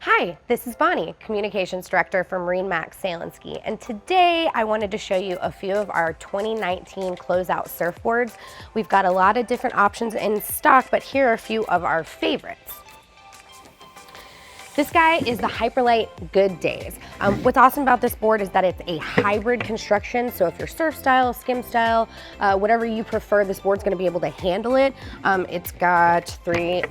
Hi, this is Bonnie, Communications Director for MarineMax Sailandski, and today I wanted to show you a few of our 2019 Closeout surfboards. We've got a lot of different options in stock, but here are a few of our favorites. This guy is the Hyperlite Good Days. What's awesome about this board is that it's a hybrid construction, so if you're surf style, skim style, whatever you prefer, this board's gonna be able to handle it. It's got three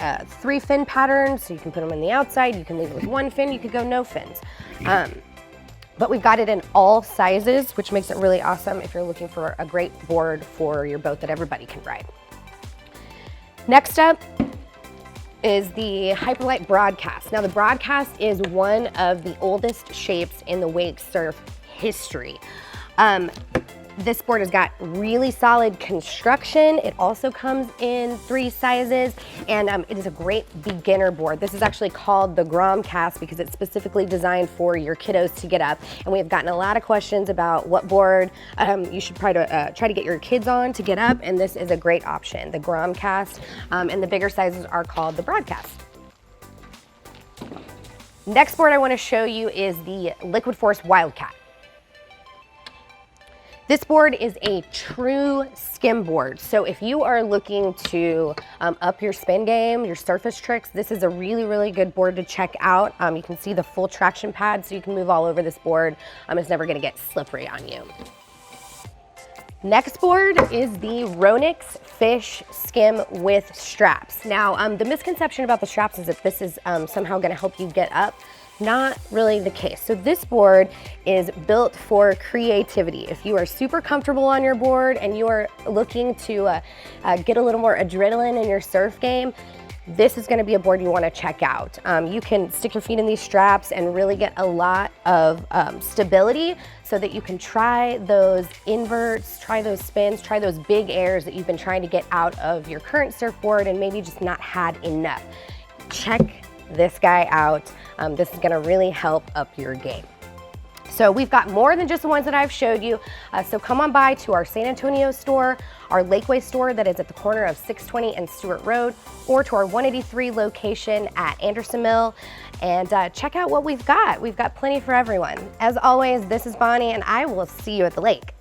fin patterns, so you can put them on the outside, you can leave it with one fin, you could go no fins. But we've got it in all sizes, which makes it really awesome if you're looking for a great board for your boat that everybody can ride. Next up is the Hyperlite Broadcast. Now the Broadcast is one of the oldest shapes in the Wakesurf history. This board has got really solid construction. It also comes in 3 sizes, and it is a great beginner board. This is actually called the Gromcast because it's specifically designed for your kiddos to get up. And we have gotten a lot of questions about what board you should try to get your kids on to get up, and this is a great option, the Gromcast, and the bigger sizes are called the Broadcast. Next board I want to show you is the Liquid Force Wildcat. This board is a true skim board. So if you are looking to up your spin game, your surface tricks, this is a really good board to check out. You can see the full traction pad, so you can move all over this board. It's never gonna get slippery on you. Next board is the Ronix Fish Skim with straps. Now, the misconception about the straps is that this is somehow gonna help you get up. Not really the case. So this board is built for creativity. If you are super comfortable on your board and you are looking to get a little more adrenaline in your surf game, this is gonna be a board you wanna check out. You can stick your feet in these straps and really get a lot of stability so that you can try those inverts, try those spins, try those big airs that you've been trying to get out of your current surfboard and maybe just not had enough. Check this guy out. This is gonna really help up your game. So we've got more than just the ones that I've showed you. So come on by to our San Antonio store, our Lakeway store that is at the corner of 620 and Stewart Road, or to our 183 location at Anderson Mill, and check out what we've got. We've got plenty for everyone. As always, this is Bonnie, and I will see you at the lake.